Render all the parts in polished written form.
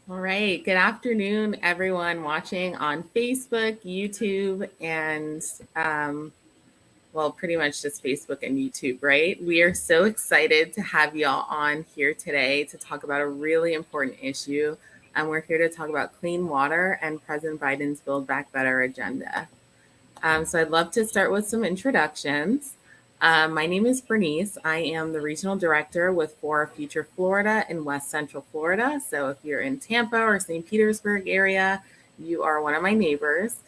All right. Good afternoon, everyone watching on Facebook, YouTube, and pretty much just Facebook and YouTube, right? We are so excited to have y'all on here today to talk about a really important issue. And we're here to talk about clean water and President Biden's Build Back Better agenda. So I'd love to start with some introductions. My name is Bernice. I am the regional director with For Future Florida in West Central Florida. So if you're in Tampa or St. Petersburg area, you are one of my neighbors.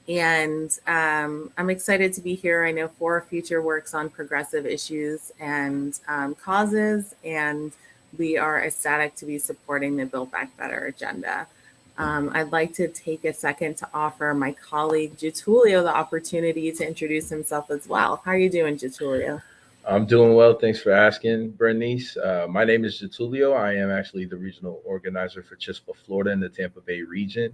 And I'm excited to be here. I know For Future works on progressive issues and causes, and we are ecstatic to be supporting the Build Back Better agenda. I'd like to take a second to offer my colleague Getulio the opportunity to introduce himself as well. How are you doing, Getulio? I'm doing well. Thanks for asking, Bernice. My name is Getulio. I am actually the regional organizer for Chispa, Florida, in the Tampa Bay region.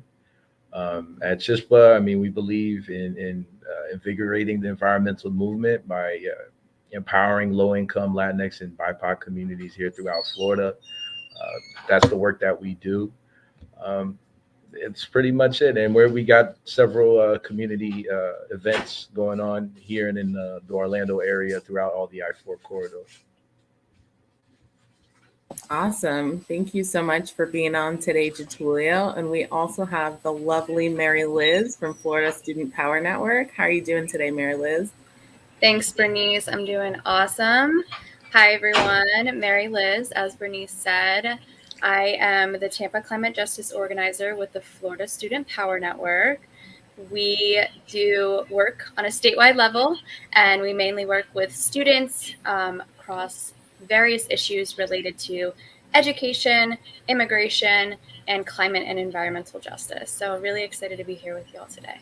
At Chispa, we believe in invigorating the environmental movement by empowering low-income Latinx and BIPOC communities here throughout Florida. That's the work that we do. Um, it's pretty much it. And where we got several community events going on here and in the Orlando area throughout all the I-4 corridors. Awesome. Thank you so much for being on today, Getulio. And we also have the lovely Mary Liz from Florida Student Power Network. How are you doing today, Mary Liz? Thanks, Bernice. I'm doing awesome. Hi, everyone. Mary Liz, as Bernice said, I am the Tampa Climate Justice Organizer with the Florida Student Power Network. We do work on a statewide level, and we mainly work with students across various issues related to education, immigration, and climate and environmental justice. So really excited to be here with you all today.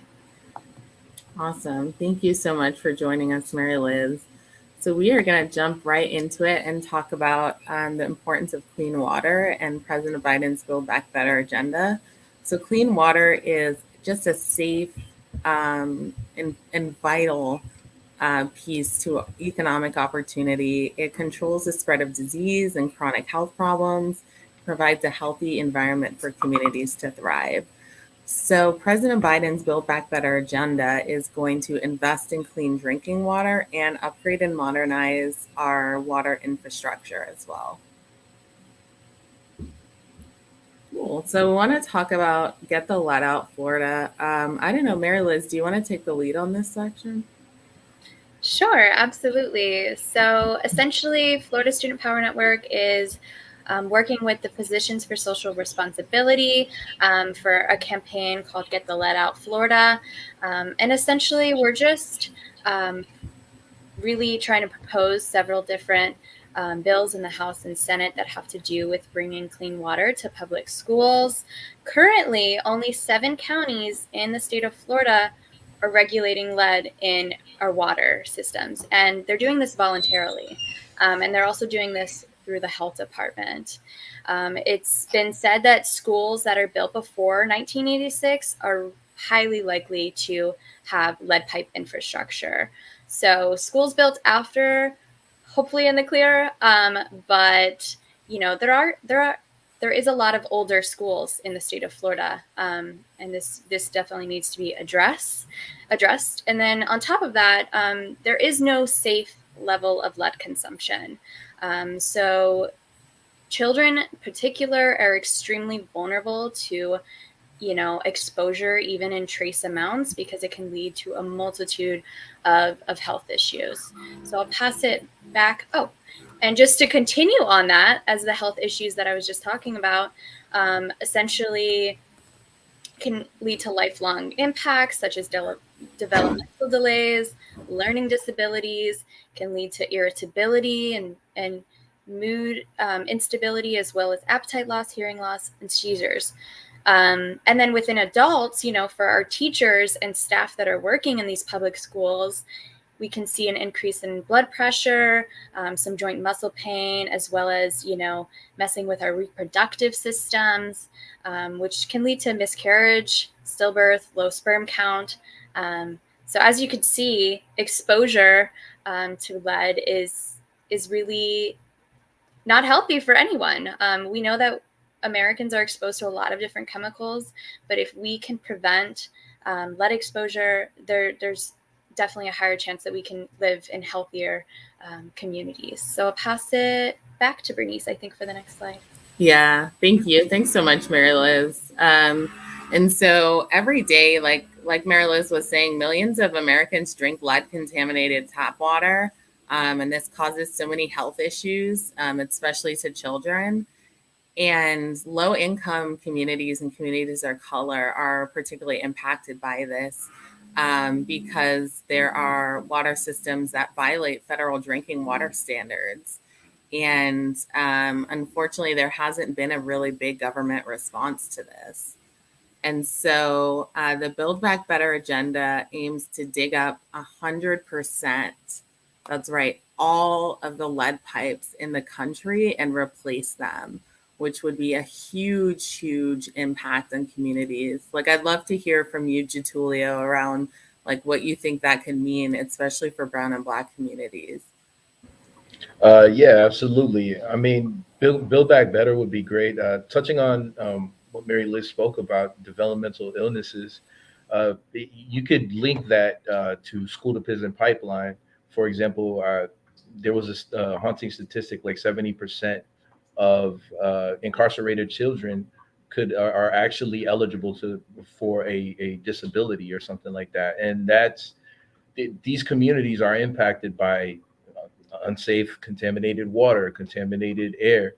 Awesome. Thank you so much for joining us, Mary Liz. So we are going to jump right into it and talk about the importance of clean water and President Biden's Build Back Better agenda. So clean water is just a safe and vital piece to economic opportunity. It controls the spread of disease and chronic health problems, provides a healthy environment for communities to thrive. So President Biden's Build Back Better agenda is going to invest in clean drinking water and upgrade and modernize our water infrastructure as well. Cool. So we want to talk about Get the Lead Out Florida. I don't know, Mary Liz, do you want to take the lead on this section? Sure, absolutely. So essentially, Florida Student Power Network is working with the Physicians for Social Responsibility for a campaign called Get the Lead Out Florida. And essentially, we're just really trying to propose several different bills in the House and Senate that have to do with bringing clean water to public schools. Currently, only 7 counties in the state of Florida are regulating lead in our water systems, and they're doing this voluntarily. And they're also doing this through the health department. It's been said that schools that are built before 1986 are highly likely to have lead pipe infrastructure. So schools built after, hopefully in the clear, but there is a lot of older schools in the state of Florida, and this definitely needs to be addressed. And then on top of that, there is no safe level of lead consumption. So children in particular are extremely vulnerable to, exposure even in trace amounts, because it can lead to a multitude of health issues. So I'll pass it back. Oh, and just to continue on that, as the health issues that I was just talking about, essentially can lead to lifelong impacts such as developmental delays, learning disabilities, can lead to irritability and mood instability, as well as appetite loss, hearing loss, and seizures. And then within adults, for our teachers and staff that are working in these public schools, we can see an increase in blood pressure, some joint muscle pain, as well as, messing with our reproductive systems, which can lead to miscarriage, stillbirth, low sperm count. So as you can see, exposure to lead is really not healthy for anyone. We know that Americans are exposed to a lot of different chemicals, but if we can prevent lead exposure, there's definitely a higher chance that we can live in healthier communities. So I'll pass it back to Bernice, I think, for the next slide. Yeah, thank you. Thanks so much, Mary Liz. And so every day, like Mary Liz was saying, millions of Americans drink lead contaminated tap water. And this causes so many health issues, especially to children. And low income communities and communities of color are particularly impacted by this because there are water systems that violate federal drinking water standards. And unfortunately, there hasn't been a really big government response to this. And so the Build Back Better agenda aims to dig up 100%, that's right, all of the lead pipes in the country and replace them, which would be a huge, huge impact on communities. Like, I'd love to hear from you, Getulio, around like what you think that could mean, especially for Brown and Black communities. Yeah, absolutely. I mean, build back better would be great. Touching on what Mary Liz spoke about, developmental illnesses, you could link that to school to prison pipeline. For example, there was this haunting statistic, like 70% of incarcerated children are actually eligible for a disability or something like that, and these communities are impacted by unsafe, contaminated water, contaminated air.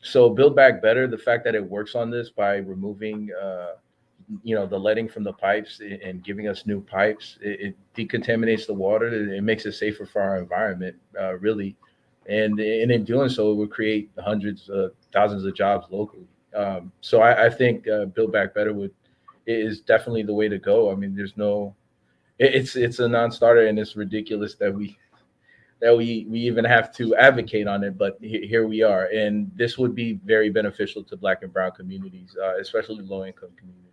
So Build Back Better, the fact that it works on this by removing, the leading from the pipes and giving us new pipes, it decontaminates the water. It makes it safer for our environment, really. And in doing so, it would create hundreds of thousands of jobs locally. So I think Build Back Better is definitely the way to go. I mean, there's no, it's a non-starter, and it's ridiculous that we even have to advocate on it, but here we are, and this would be very beneficial to Black and Brown communities, especially low income communities.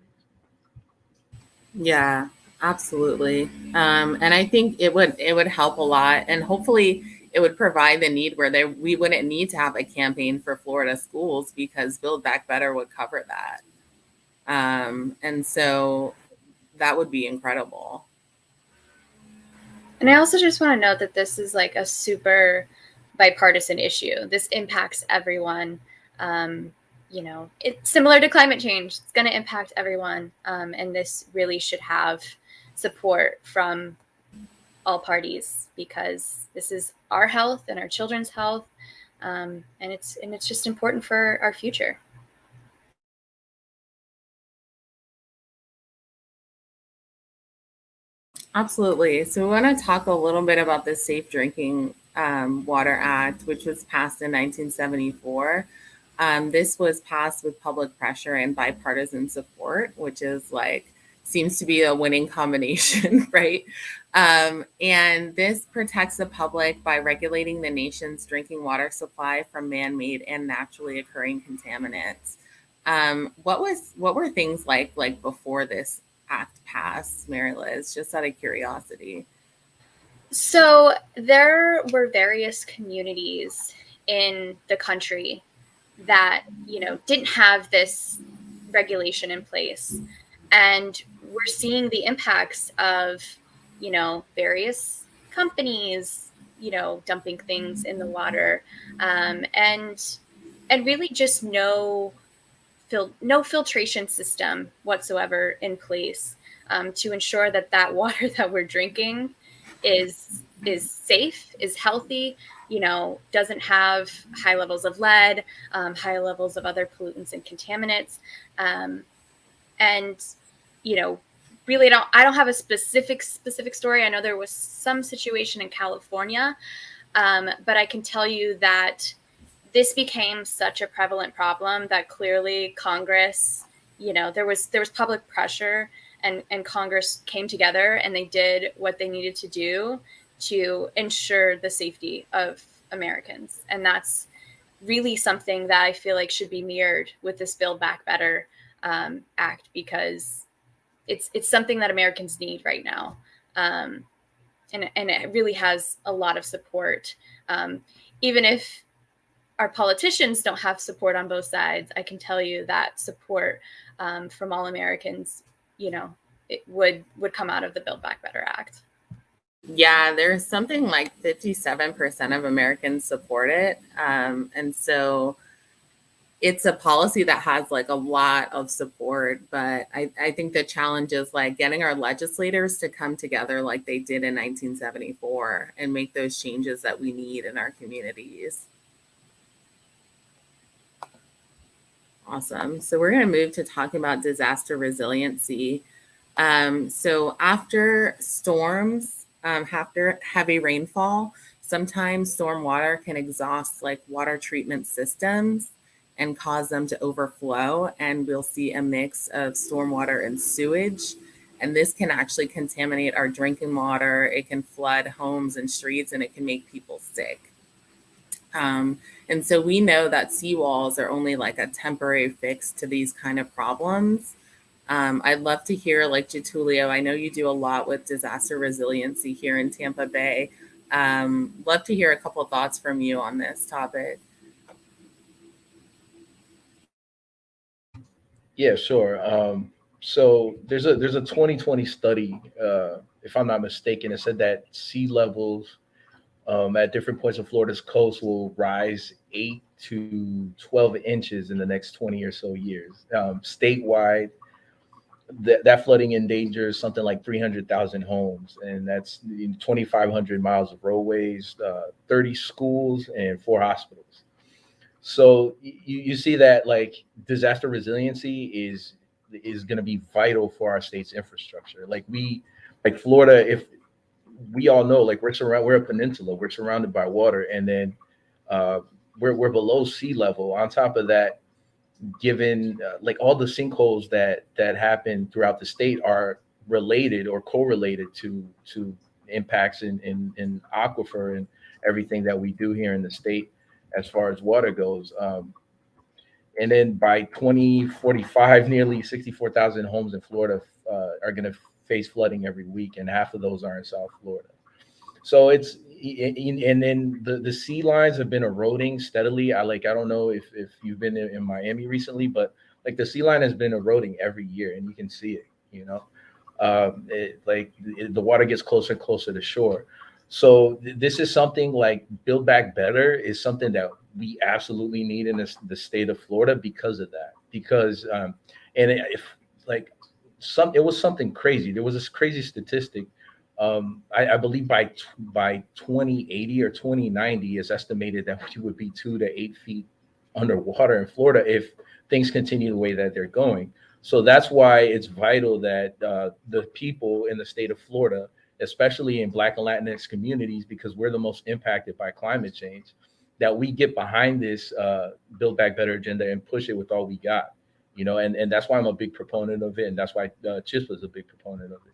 Yeah, absolutely. And I think it would help a lot, and hopefully it would provide the need where we wouldn't need to have a campaign for Florida schools because Build Back Better would cover that. And so that would be incredible. And I also just want to note that this is like a super bipartisan issue. This impacts everyone. It's similar to climate change. It's going to impact everyone. And this really should have support from all parties because this is our health and our children's health. And it's just important for our future. Absolutely. So we want to talk a little bit about the Safe Drinking Water Act, which was passed in 1974. This was passed with public pressure and bipartisan support, which is seems to be a winning combination, right? And this protects the public by regulating the nation's drinking water supply from man-made and naturally occurring contaminants. What were things like before this act passed, Mary Liz, just out of curiosity? So there were various communities in the country that, didn't have this regulation in place. And we're seeing the impacts of, various companies, dumping things in the water, and really just no filtration system whatsoever in place to ensure that water that we're drinking is safe, is healthy, doesn't have high levels of lead, high levels of other pollutants and contaminants. And, really I don't have a specific story. I know there was some situation in California, but I can tell you that this became such a prevalent problem that clearly Congress, there was public pressure and Congress came together and they did what they needed to do to ensure the safety of Americans. And that's really something that I feel like should be mirrored with this Build Back Better Act, because it's something that Americans need right now. And it really has a lot of support. Even if our politicians don't have support on both sides, I can tell you that support from all Americans, it would come out of the Build Back Better Act. Yeah, there's something like 57% of Americans support it. And so it's a policy that has like a lot of support, but I think the challenge is like getting our legislators to come together like they did in 1974 and make those changes that we need in our communities. Awesome. So we're going to move to talking about disaster resiliency. So after storms, after heavy rainfall, sometimes storm water can exhaust like water treatment systems and cause them to overflow. And we'll see a mix of stormwater and sewage. And this can actually contaminate our drinking water. It can flood homes and streets, and it can make people sick. And so we know that seawalls are only like a temporary fix to these kind of problems. I'd love to hear, like Getulio, I know you do a lot with disaster resiliency here in Tampa Bay. Love to hear a couple of thoughts from you on this topic. Yeah, sure. So there's a 2020 study, if I'm not mistaken, it said that sea levels at different points of Florida's coast will rise 8 to 12 inches in the next 20 or so years. Statewide, that flooding endangers something like 300,000 homes, and that's 2,500 miles of roadways, 30 schools, and 4 hospitals. So you see that like disaster resiliency is going to be vital for our state's infrastructure. Like Florida, if we all know, like we're a peninsula, we're surrounded by water, and then we're below sea level. On top of that, given like all the sinkholes that happen throughout the state are related or correlated to impacts in aquifer and everything that we do here in the state as far as water goes. And then by 2045, nearly 64,000 homes in Florida are going to face flooding every week, and half of those are in South Florida. So and then the sea lines have been eroding steadily. I don't know if you've been in Miami recently, but like the sea line has been eroding every year, and you can see it. The water gets closer and closer to shore. So this is something like Build Back Better is something that we absolutely need in the state of Florida because of that. Because it was something crazy. There was this crazy statistic. I believe by 2080 or 2090, it's estimated that we would be 2 to 8 feet underwater in Florida if things continue the way that they're going. So that's why it's vital that the people in the state of Florida, especially in Black and Latinx communities, because we're the most impacted by climate change, that we get behind this Build Back Better agenda and push it with all we got. And that's why I'm a big proponent of it, and that's why Chispa is a big proponent of it.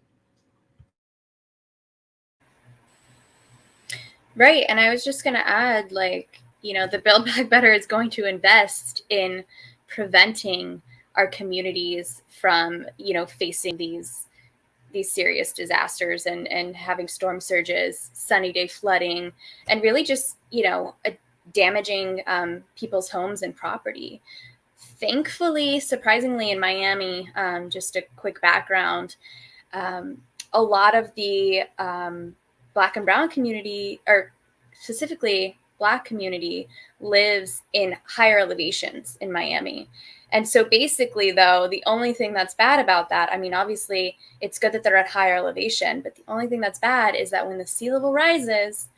Right. And I was just going to add, the Build Back Better is going to invest in preventing our communities from, facing these serious disasters and having storm surges, sunny day flooding, and really just, damaging people's homes and property. Thankfully, surprisingly, in Miami, just a quick background, a lot of the Black and Brown community, or specifically Black community, lives in higher elevations in Miami. And so basically, though, the only thing that's bad about that, I mean, obviously, it's good that they're at higher elevation, but the only thing that's bad is that when the sea level rises,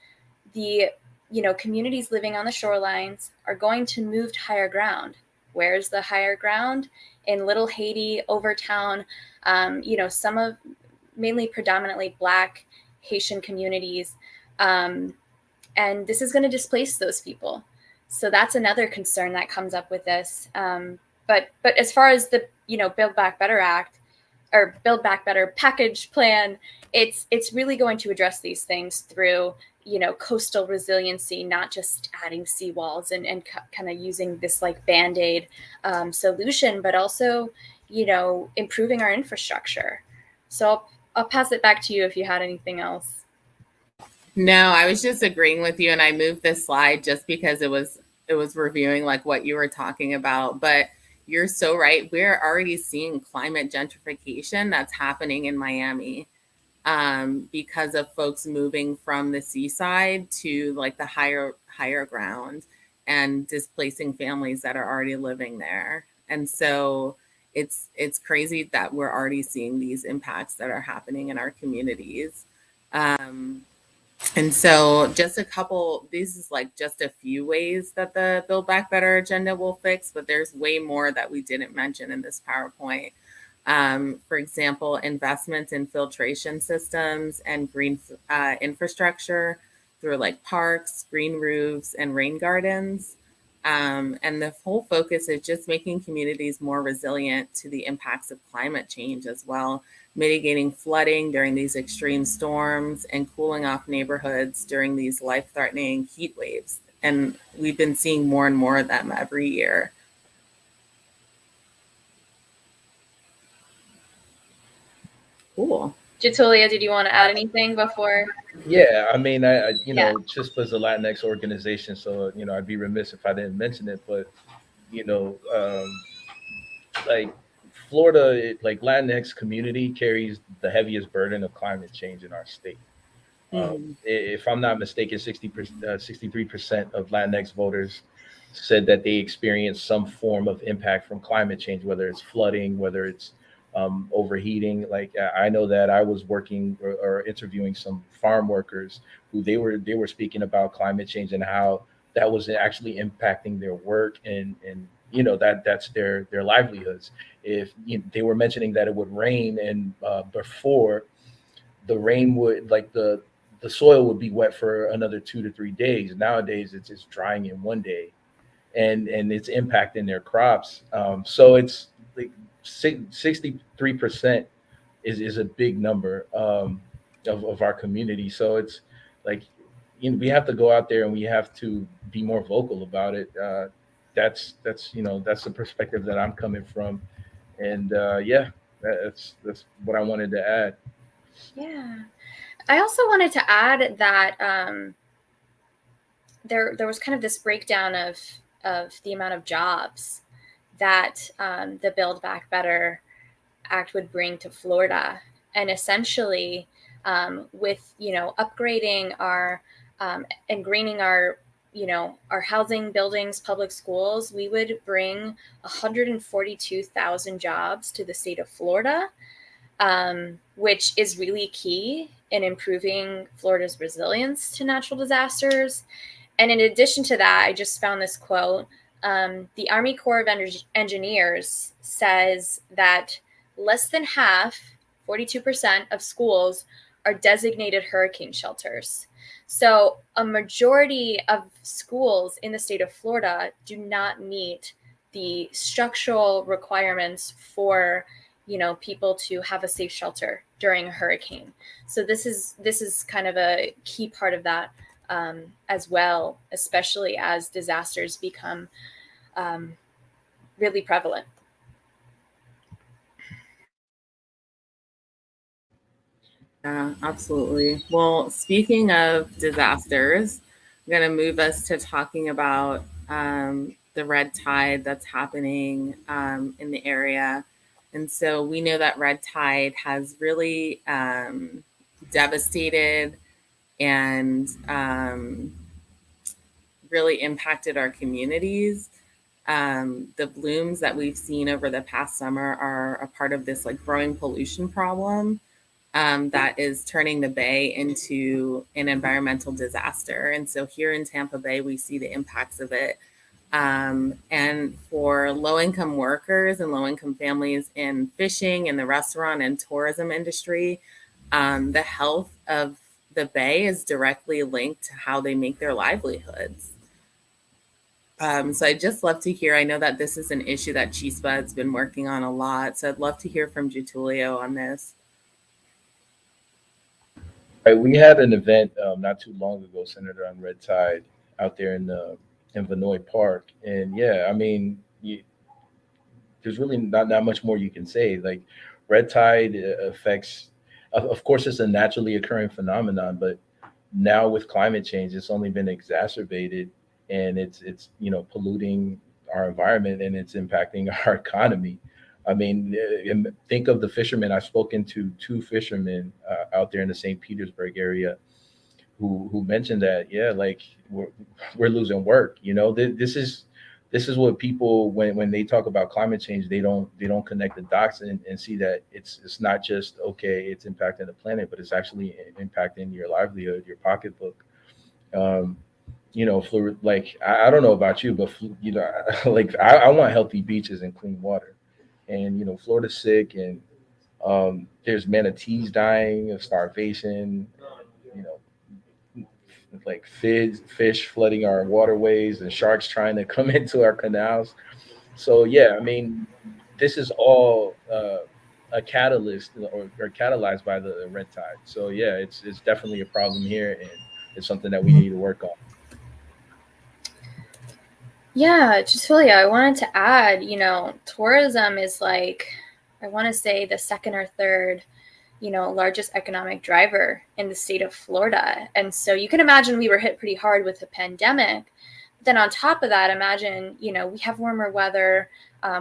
the communities living on the shorelines are going to move to higher ground. Where's the higher ground? In Little Haiti, Overtown, some of mainly predominantly Black Haitian communities. And this is going to displace those people. So that's another concern that comes up with this. But as far as the, Build Back Better Act or Build Back Better package plan, it's really going to address these things through, coastal resiliency, not just adding seawalls and kind of using this like Band-Aid solution, but also, improving our infrastructure. So I'll pass it back to you if you had anything else. No, I was just agreeing with you, and I moved this slide just because it was it was reviewing like what you were talking about. But you're so right. We're already seeing climate gentrification that's happening in Miami, because of folks moving from the seaside to like the higher ground and displacing families that are already living there. And so it's crazy that we're already seeing these impacts that are happening in our communities. Um, and so just these is like just a few ways that the Build Back Better agenda will fix, but there's way more that we didn't mention in this PowerPoint. For example, investments in filtration systems and green infrastructure through like parks, green roofs, and rain gardens. And the whole focus is just making communities more resilient to the impacts of climate change as well, mitigating flooding during these extreme storms and cooling off neighborhoods during these life-threatening heat waves. And we've been seeing more and more of them every year. Cool. Jatulia, did you want to add anything before? Yeah, I mean, Yeah. Chispa is a Latinx organization, so I'd be remiss if I didn't mention it. But you know, like Florida, like Latinx community carries the heaviest burden of climate change in our state. If I'm not mistaken, 63% of Latinx voters said that they experienced some form of impact from climate change, whether it's flooding, whether it's overheating. Like I know that I was working or interviewing some farm workers who they were speaking about climate change and how that was actually impacting their work and that's their livelihoods. If they were mentioning that it would rain and before the rain would like the soil would be wet for another 2 to 3 days. Nowadays, it's drying in one day, and it's impacting their crops. So it's like 63% is a big number of our community. So it's like we have to go out there and we have to be more vocal about it. That's the perspective that I'm coming from, and yeah, that's what I wanted to add. Yeah. I also wanted to add that there was kind of this breakdown of the amount of jobs that the Build Back Better Act would bring to Florida, and essentially with upgrading our and greening our our housing, buildings, public schools, we would bring 142,000 jobs to the state of Florida, which is really key in improving Florida's resilience to natural disasters. And in addition to that, I just found this quote. The Army Corps of Engineers says that less than half, 42% of schools are designated hurricane shelters. So a majority of schools in the state of Florida do not meet the structural requirements for people to have a safe shelter during a hurricane. So this is kind of a key part of that as well, especially as disasters become really prevalent. Yeah, absolutely. Well, speaking of disasters, I'm going to move us to talking about the red tide that's happening in the area. And so we know that red tide has really devastated and really impacted our communities. The blooms that we've seen over the past summer are a part of this like growing pollution problem that is turning the bay into an environmental disaster. And so here in Tampa Bay, we see the impacts of it. And for low-income workers and low-income families in fishing and the restaurant and tourism industry, the health of the bay is directly linked to how they make their livelihoods. So I'd just love to hear, I know that this is an issue that Chispa has been working on a lot. So I'd love to hear from Getulio on this. Right, we had an event not too long ago centered on red tide out there in Vinoy Park, and yeah, I mean, there's really not much more you can say. Like red tide affects, of course, it's a naturally occurring phenomenon, but now with climate change, it's only been exacerbated. and it's polluting our environment, and it's impacting our economy. I mean, think of the fishermen. I've spoken to two fishermen out there in the St. Petersburg area who mentioned that, yeah, like we're losing work. This is what people, when they talk about climate change, they don't connect the dots and see that it's not just, okay, it's impacting the planet, but it's actually impacting your livelihood, your pocketbook. um like I don't know about you, but like I want healthy beaches and clean water. And Florida's sick, and there's manatees dying of starvation. You know, like fish flooding our waterways, and sharks trying to come into our canals. So yeah, I mean, this is all a catalyst, or catalyzed by the red tide. So yeah, it's definitely a problem here, and it's something that we need to work on. Yeah, Julia, I wanted to add, tourism is like, I want to say the second or third, largest economic driver in the state of Florida. And so you can imagine we were hit pretty hard with the pandemic. But then on top of that, imagine, we have warmer weather,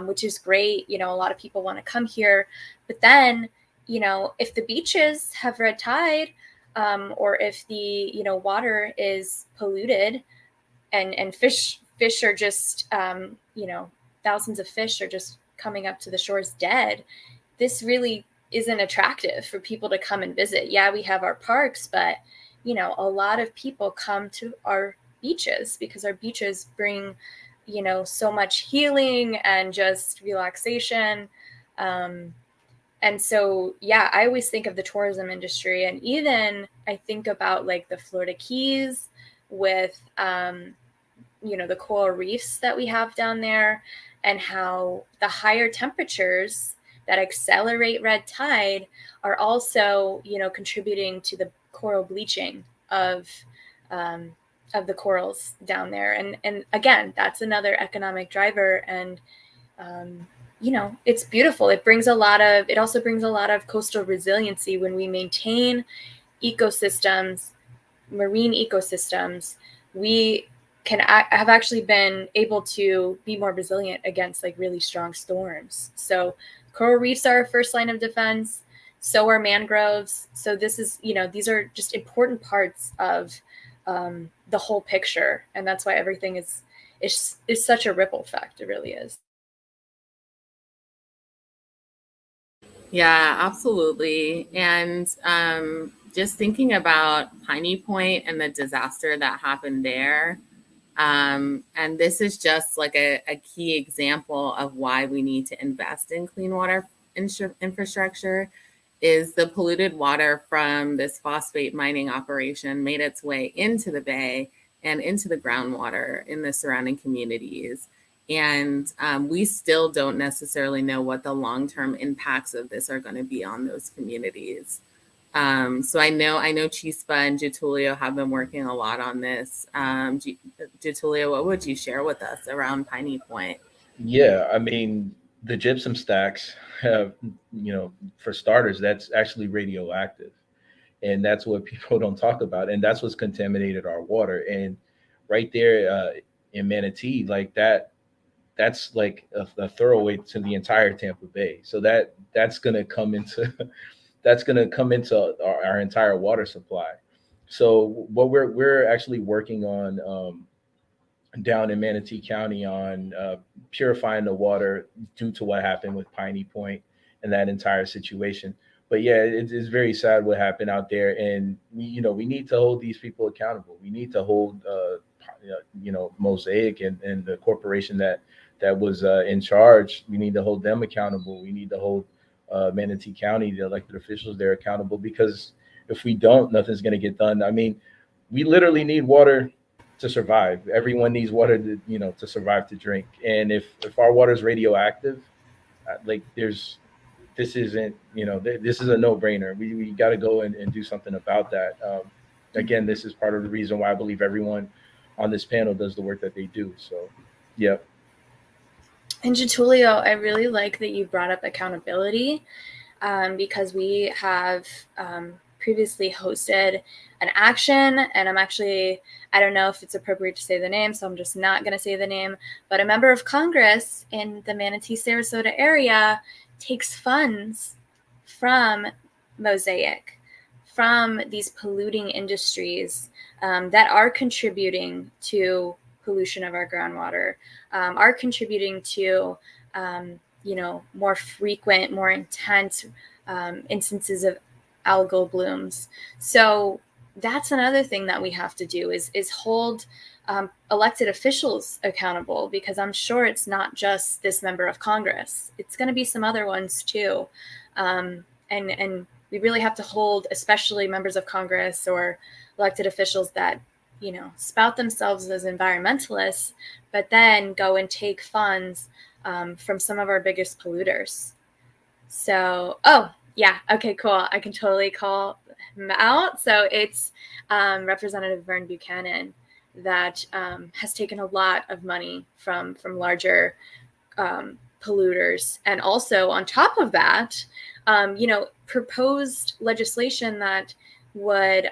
which is great. A lot of people want to come here. But then, if the beaches have red tide, or if the, water is polluted, and fish are just thousands of fish are just coming up to the shores dead. This really isn't attractive for people to come and visit. Yeah, we have our parks, but a lot of people come to our beaches because our beaches bring so much healing and just relaxation. And so, yeah, I always think of the tourism industry, and even I think about like the Florida Keys with the coral reefs that we have down there, and how the higher temperatures that accelerate red tide are also, contributing to the coral bleaching of the corals down there. And again, that's another economic driver. And it's beautiful. It also brings a lot of coastal resiliency when we maintain ecosystems, marine ecosystems. We have actually been able to be more resilient against like really strong storms. So coral reefs are our first line of defense. So are mangroves. So these are just important parts of the whole picture, and that's why everything is such a ripple effect. It really is. Yeah, absolutely. And just thinking about Piney Point and the disaster that happened there. And this is just like a key example of why we need to invest in clean water infrastructure. Is the polluted water from this phosphate mining operation made its way into the bay and into the groundwater in the surrounding communities. And we still don't necessarily know what the long-term impacts of this are going to be on those communities. So I know Chispa and Getulio have been working a lot on this. Getulio, what would you share with us around Piney Point? Yeah, I mean, the gypsum stacks have, for starters, that's actually radioactive. And that's what people don't talk about. And that's what's contaminated our water. And right there in Manatee, like that's like a thoroughway to the entire Tampa Bay. So that's gonna come into that's gonna come into our entire water supply. So what we're actually working on, down in Manatee County, on purifying the water due to what happened with Piney Point and that entire situation. But yeah, it's very sad what happened out there, and we need to hold these people accountable. We need to hold Mosaic and the corporation that was in charge. We need to hold them accountable. We need to hold Manatee County, the elected officials there, accountable, because if we don't, nothing's going to get done. I mean, we literally need water to survive. Everyone needs water to survive, to drink. And if our water is radioactive, like this isn't this is a no brainer. We got to go and do something about that. Again, this is part of the reason why I believe everyone on this panel does the work that they do. So, yeah. And Getulio, I really like that you brought up accountability, because we have previously hosted an action, and I don't know if it's appropriate to say the name, so I'm just not going to say the name, but a member of Congress in the Manatee, Sarasota area takes funds from Mosaic, from these polluting industries that are contributing to pollution of our groundwater, are contributing to, more frequent, more intense instances of algal blooms. So that's another thing that we have to do is hold elected officials accountable, because I'm sure it's not just this member of Congress. It's going to be some other ones too. And we really have to hold, especially members of Congress or elected officials that, spout themselves as environmentalists, but then go and take funds from some of our biggest polluters. So, yeah, okay, cool. I can totally call him out. So it's Representative Vern Buchanan that has taken a lot of money from larger polluters. And also on top of that, proposed legislation that would,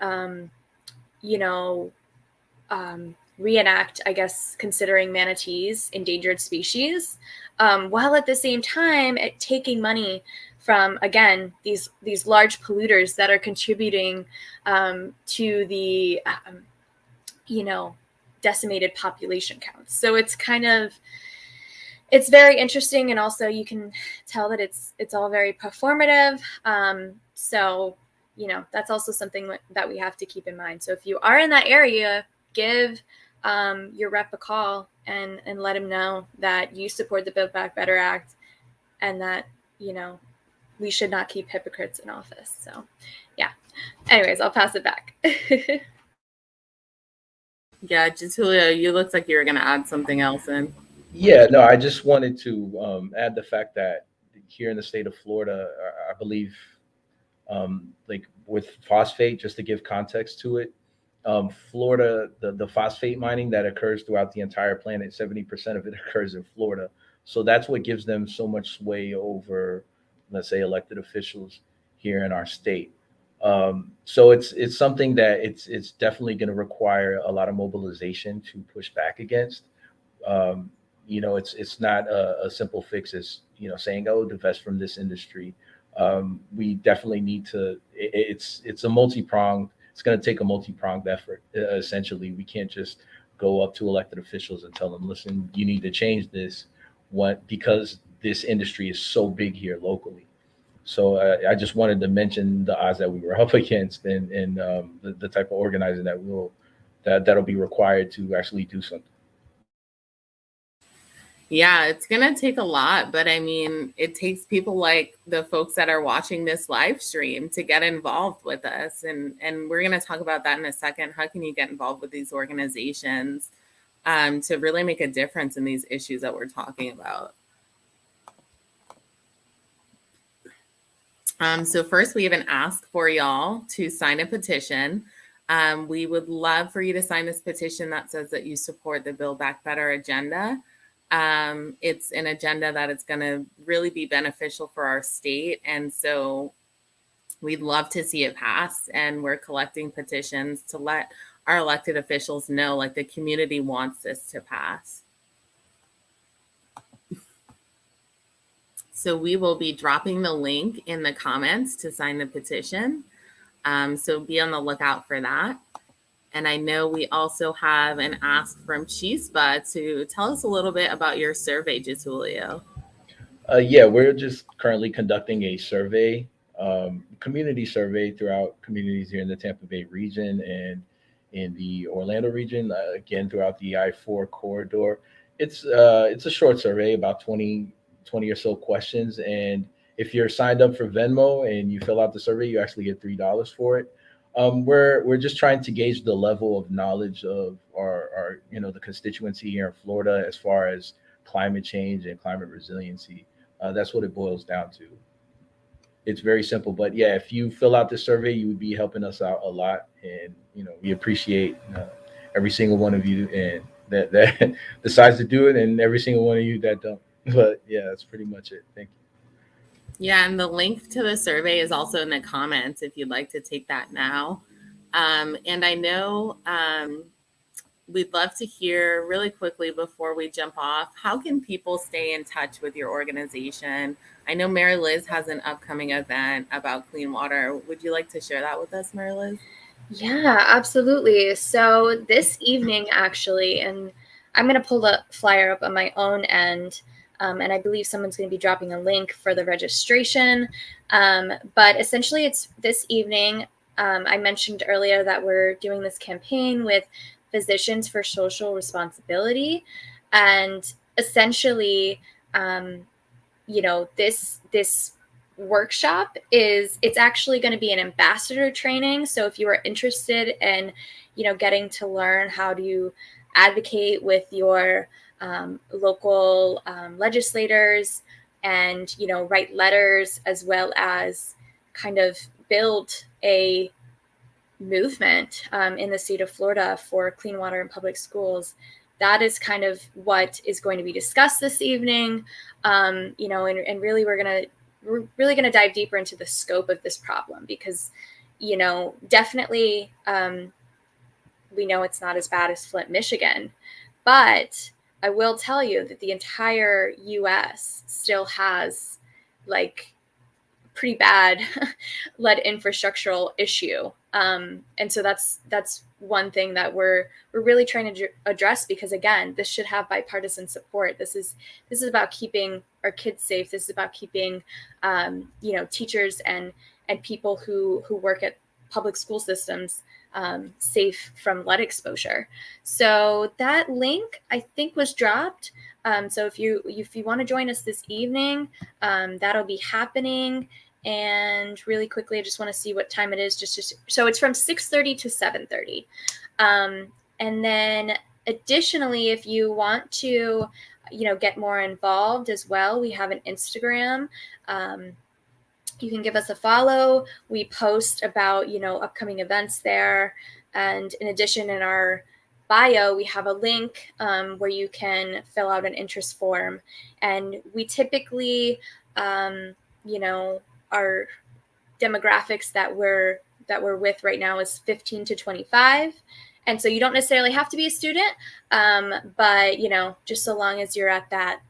reenact, I guess, considering manatees endangered species, while at the same time taking money from, again, these large polluters that are contributing to the, decimated population counts. So it's it's very interesting, and also you can tell that it's all very performative. So, that's also something that we have to keep in mind. So if you are in that area, give your rep a call and let him know that you support the Build Back Better Act, and that, we should not keep hypocrites in office. So, yeah. Anyways, I'll pass it back. Yeah, Getulio, you looked like you were going to add something else in. Yeah, no, I just wanted to add the fact that here in the state of Florida, I believe, like with phosphate, just to give context to it, Florida, the phosphate mining that occurs throughout the entire planet, 70% of it occurs in Florida. So that's what gives them so much sway over, let's say, elected officials here in our state. So it's something that it's definitely going to require a lot of mobilization to push back against. Um, it's not a simple fix as saying, oh, divest from this industry. We definitely need to. It's a multi-pronged. It's going to take a multi-pronged effort. Essentially, we can't just go up to elected officials and tell them, listen, you need to change this. Because this industry is so big here locally. So I just wanted to mention the odds that we were up against, and the type of organizing that'll be required to actually do something. Yeah, it's going to take a lot, but I mean, it takes people like the folks that are watching this live stream to get involved with us. And we're going to talk about that in a second. How can you get involved with these organizations to really make a difference in these issues that we're talking about? So first, we have an ask for y'all to sign a petition. We would love for you to sign this petition that says that you support the Build Back Better agenda. It's an agenda that is going to really be beneficial for our state. And so we'd love to see it pass. And we're collecting petitions to let our elected officials know, like, the community wants this to pass. So we will be dropping the link in the comments to sign the petition. So be on the lookout for that. And I know we also have an ask from Chispa to tell us a little bit about your survey, Getulio. Yeah, we're just currently conducting a survey, community survey throughout communities here in the Tampa Bay region and in the Orlando region, again, throughout the I-4 corridor. It's a short survey, about 20 or so questions. And if you're signed up for Venmo and you fill out the survey, you actually get $3 for it. We're just trying to gauge the level of knowledge of our the constituency here in Florida as far as climate change and climate resiliency. That's what it boils down to. It's very simple, but yeah, if you fill out this survey, you would be helping us out a lot, and we appreciate every single one of you and that decides to do it, and every single one of you that don't. But yeah, that's pretty much it. Thank you. Yeah, and the link to the survey is also in the comments if you'd like to take that now. And I know we'd love to hear really quickly before we jump off, how can people stay in touch with your organization? I know Mary Liz has an upcoming event about clean water. Would you like to share that with us, Mary Liz? Yeah, absolutely. So this evening, actually, and I'm going to pull the flyer up on my own end, and I believe someone's going to be dropping a link for the registration. But essentially, it's this evening. I mentioned earlier that we're doing this campaign with Physicians for Social Responsibility, and essentially, this workshop it's actually going to be an ambassador training. So if you are interested in getting to learn how to advocate with your local legislators, and write letters, as well as kind of build a movement in the state of Florida for clean water in public schools, that is kind of what is going to be discussed this evening. And really we're really gonna dive deeper into the scope of this problem, because definitely we know it's not as bad as Flint, Michigan, but I will tell you that the entire U.S. still has like pretty bad lead infrastructural issue. And so that's one thing that we're really trying to address, because again, this should have bipartisan support. This is about keeping our kids safe. This is about keeping teachers and people who work at public school systems safe from lead exposure. So that link, I think, was dropped. So if you want to join us this evening, that'll be happening. And really quickly, I just want to see what time it is. So it's from 6:30 to 7:30. And then additionally, if you want to, get more involved as well, we have an Instagram. You can give us a follow. We post about, upcoming events there. And in addition, in our bio, we have a link where you can fill out an interest form. And we typically, our demographics that we're with right now is 15 to 25. And so you don't necessarily have to be a student, but just so long as you're at that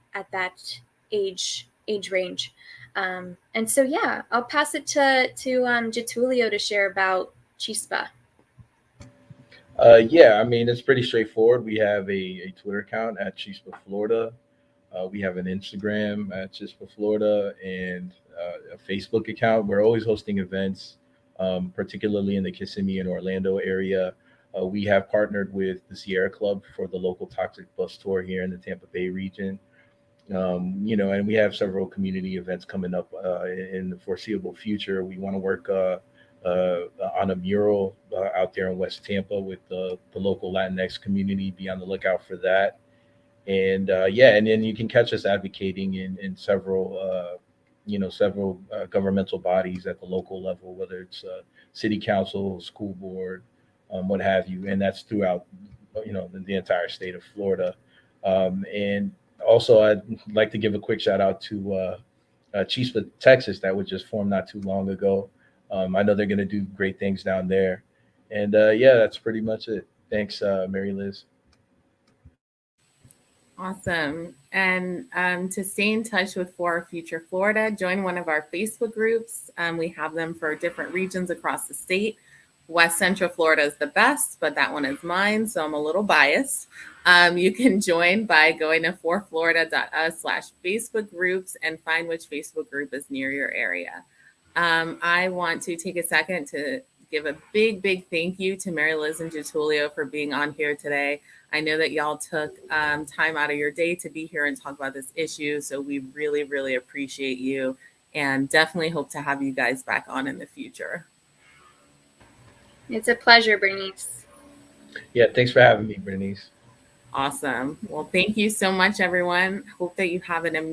age range. And so yeah, I'll pass it to Getulio to share about Chispa. Yeah, I mean, it's pretty straightforward. We have a Twitter account at Chispa Florida. We have an Instagram at Chispa Florida, and a Facebook account. We're always hosting events, particularly in the Kissimmee and Orlando area. We have partnered with the Sierra Club for the local toxic bus tour here in the Tampa Bay region. And we have several community events coming up in the foreseeable future. We want to work on a mural out there in West Tampa with the local Latinx community. Be on the lookout for that. And yeah, and then you can catch us advocating in several governmental bodies at the local level, whether it's city council, school board, what have you, and that's throughout the entire state of Florida. And also, I'd like to give a quick shout out to Chispa, Texas, that was just formed not too long ago. I know they're going to do great things down there, and yeah, that's pretty much it. Thanks, Mary Liz. Awesome. And to stay in touch with For Future Florida, join one of our Facebook groups. We have them for different regions across the state. West Central Florida is the best, but that one is mine, so I'm a little biased. You can join by going to forflorida.us/Facebook groups and find which Facebook group is near your area. I want to take a second to give a big thank you to Mary Liz and Getulio for being on here today. I know that y'all took time out of your day to be here and talk about this issue, so we really appreciate you, and definitely hope to have you guys back on in the future. It's a pleasure, Bernice. Yeah, thanks for having me, Bernice. Awesome. Well, thank you so much, everyone. Hope that you have an amazing